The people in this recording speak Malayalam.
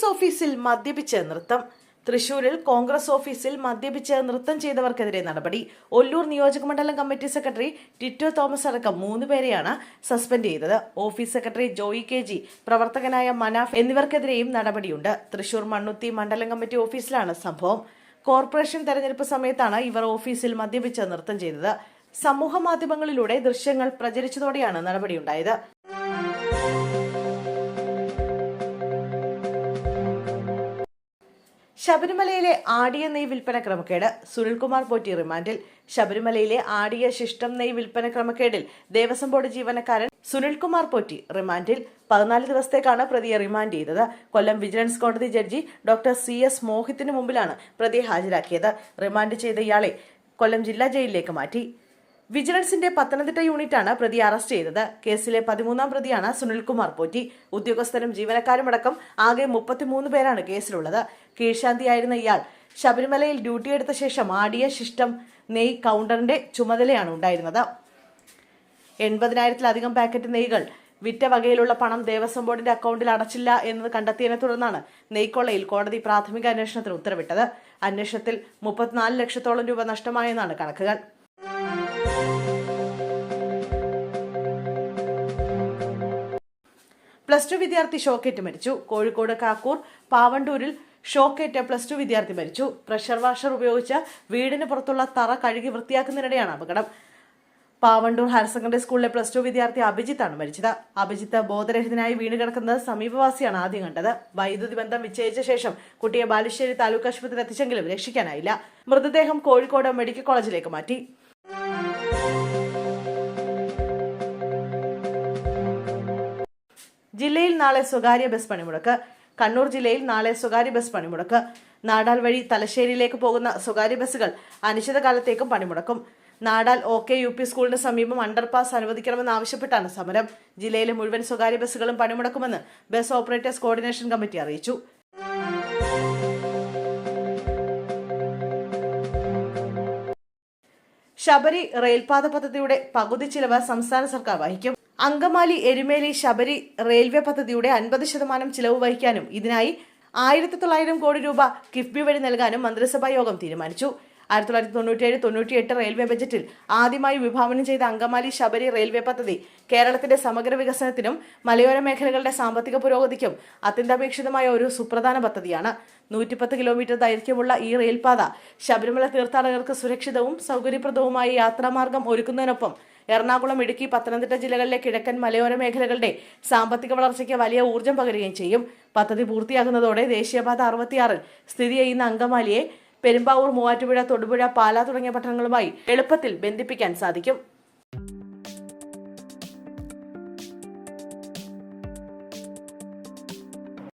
കോൺഗ്രസ് ഓഫീസിൽ മദ്യപിച്ച് നൃത്തം. തൃശൂരിൽ കോൺഗ്രസ് ഓഫീസിൽ മദ്യപിച്ച് നൃത്തം ചെയ്തവർക്കെതിരെ നടപടി. ഒല്ലൂർ നിയോജകമണ്ഡലം കമ്മിറ്റി സെക്രട്ടറി ടിറ്റോ തോമസ് അടക്കം 3 പേരെയാണ് സസ്പെൻഡ് ചെയ്തത്. Office secretary Joy K G, പ്രവർത്തകനായ മനാഫ് എന്നിവർക്കെതിരെയും നടപടിയുണ്ട്. തൃശൂർ മണ്ണുത്തി മണ്ഡലം കമ്മിറ്റി ഓഫീസിലാണ് സംഭവം. കോർപ്പറേഷൻ തെരഞ്ഞെടുപ്പ് സമയത്താണ് ഇവർ ഓഫീസിൽ മദ്യപിച്ച് നൃത്തം ചെയ്തത്. സമൂഹ മാധ്യമങ്ങളിലൂടെ ദൃശ്യങ്ങൾ പ്രചരിച്ചതോടെയാണ് നടപടിയുണ്ടായത്. ശബരിമലയിലെ ആടിയ നെയ് വിൽപ്പന ക്രമക്കേട്. സുനിൽകുമാർ പോറ്റി റിമാൻഡിൽ. ശബരിമലയിലെ ആടിയ ശിഷ്ടം നെയ് വിൽപ്പന ക്രമക്കേടിൽ ദേവസ്വം ബോർഡ് ജീവനക്കാരൻ സുനിൽകുമാർ പോറ്റി റിമാൻഡിൽ. 14 ദിവസത്തേക്കാണ് പ്രതിയെ റിമാൻഡ് ചെയ്തത്. കൊല്ലം വിജിലൻസ് കോടതി ജഡ്ജി ഡോക്ടർ CS മോഹിത്തിന് മുമ്പിലാണ് പ്രതിയെ ഹാജരാക്കിയത്. റിമാൻഡ് ചെയ്ത ഇയാളെ കൊല്ലം ജില്ലാ ജയിലിലേക്ക് മാറ്റി. വിജിലൻസിന്റെ പത്തനംതിട്ട യൂണിറ്റാണ് പ്രതിയെ അറസ്റ്റ് ചെയ്തത്. കേസിലെ 13ാം പ്രതിയാണ് സുനിൽകുമാർ പോറ്റി. ഉദ്യോഗസ്ഥരും ജീവനക്കാരുമടക്കം ആകെ 33 പേരാണ് കേസിലുള്ളത്. കീഴ്ശാന്തിയായിരുന്ന ഇയാൾ ശബരിമലയിൽ ഡ്യൂട്ടിയെടുത്ത ശേഷം ആടിയ ശിഷ്ടം നെയ് കൗണ്ടറിന്റെ ചുമതലയാണ് ഉണ്ടായിരുന്നത്. 80,000-ലധികം പാക്കറ്റ് നെയ്കൾ വിറ്റ വകയിലുള്ള പണം ദേവസ്വം ബോർഡിന്റെ അക്കൗണ്ടിൽ അടച്ചില്ല എന്നത് കണ്ടെത്തിയതിനെ തുടർന്നാണ് നെയ്ക്കൊള്ളയിൽ കോടതി പ്രാഥമിക അന്വേഷണത്തിന് ഉത്തരവിട്ടത്. അന്വേഷണത്തിൽ 34 ലക്ഷത്തോളം രൂപ നഷ്ടമായെന്നാണ് കണക്കുകൾ. +2 വിദ്യാർത്ഥി ഷോക്കേറ്റ് മരിച്ചു. കോഴിക്കോട് കാക്കൂർ പാവണ്ടൂരിൽ ഷോക്കേറ്റ് +2 വിദ്യാർത്ഥി മരിച്ചു. പ്രഷർ വാഷർ ഉപയോഗിച്ച് വീടിന് പുറത്തുള്ള തറ കഴുകി വൃത്തിയാക്കുന്നതിനിടെയാണ് അപകടം. പാവണ്ടൂർ ഹയർ സെക്കൻഡറി സ്കൂളിലെ +2 വിദ്യാർത്ഥി അഭിജിത്താണ് മരിച്ചത്. അഭിജിത്ത് ബോധരഹിതനായി വീണ് കിടക്കുന്നത് സമീപവാസിയാണ് ആദ്യം കണ്ടത്. വൈദ്യുതി ബന്ധം വിച്ഛേദിച്ച ശേഷം കുട്ടിയെ ബാലുശ്ശേരി താലൂക്ക് ആശുപത്രിയിൽ എത്തിച്ചെങ്കിലും രക്ഷിക്കാനായില്ല. മൃതദേഹം കോഴിക്കോട് മെഡിക്കൽ കോളേജിലേക്ക് മാറ്റി. ജില്ലയിൽ നാളെ സ്വകാര്യ ബസ് പണിമുടക്ക്. കണ്ണൂർ ജില്ലയിൽ നാളെ സ്വകാര്യ ബസ് പണിമുടക്ക്. നാടാൽ വഴി തലശ്ശേരിയിലേക്ക് പോകുന്ന സ്വകാര്യ ബസ്സുകൾ അനിശ്ചിതകാലത്തേക്കും പണിമുടക്കും. നാടാൽ OK UP സ്കൂളിന് സമീപം അണ്ടർപാസ് അനുവദിക്കണമെന്നാവശ്യപ്പെട്ടാണ് സമരം. ജില്ലയിലെ മുഴുവൻ സ്വകാര്യ ബസ്സുകളും പണിമുടക്കുമെന്ന് ബസ് ഓപ്പറേറ്റേഴ്സ് കോർഡിനേഷൻ കമ്മിറ്റി അറിയിച്ചു. ശബരി റെയിൽപാത പദ്ധതിയുടെ പകുതി ചിലവ് സംസ്ഥാന സർക്കാർ വഹിക്കും. അങ്കമാലി എരുമേലി ശബരി റെയിൽവേ പദ്ധതിയുടെ 50% ചിലവ് വഹിക്കാനും ഇതിനായി 1900 കോടി രൂപ കിഫ്ബി വഴി നൽകാനും മന്ത്രിസഭാ യോഗം തീരുമാനിച്ചു. 1997-98 റെയിൽവേ ബജറ്റിൽ ആദ്യമായി വിഭാവനം ചെയ്ത അങ്കമാലി ശബരി റെയിൽവേ പദ്ധതി കേരളത്തിന്റെ സമഗ്ര വികസനത്തിനും മലയോര മേഖലകളുടെ സാമ്പത്തിക പുരോഗതിക്കും അത്യന്താപേക്ഷിതമായ ഒരു സുപ്രധാന പദ്ധതിയാണ്. 110 കിലോമീറ്റർ ദൈർഘ്യമുള്ള ഈ റെയിൽപാത ശബരിമല തീർത്ഥാടകർക്ക് സുരക്ഷിതവും സൗകര്യപ്രദവുമായ യാത്രാമാർഗം ഒരുക്കുന്നതിനൊപ്പം എറണാകുളം, ഇടുക്കി, പത്തനംതിട്ട ജില്ലകളിലെ കിഴക്കൻ മലയോര മേഖലകളുടെ സാമ്പത്തിക വളർച്ചയ്ക്ക് വലിയ ഊർജ്ജം പകരുകയും ചെയ്യും. പദ്ധതി പൂർത്തിയാകുന്നതോടെ ദേശീയപാത 66 സ്ഥിതി ചെയ്യുന്ന അങ്കമാലിയെ പെരുമ്പാവൂർ, മൂവാറ്റുപുഴ, തൊടുപുഴ, പാലാ തുടങ്ങിയ പട്ടണങ്ങളുമായി എളുപ്പത്തിൽ ബന്ധിപ്പിക്കാൻ സാധിക്കും.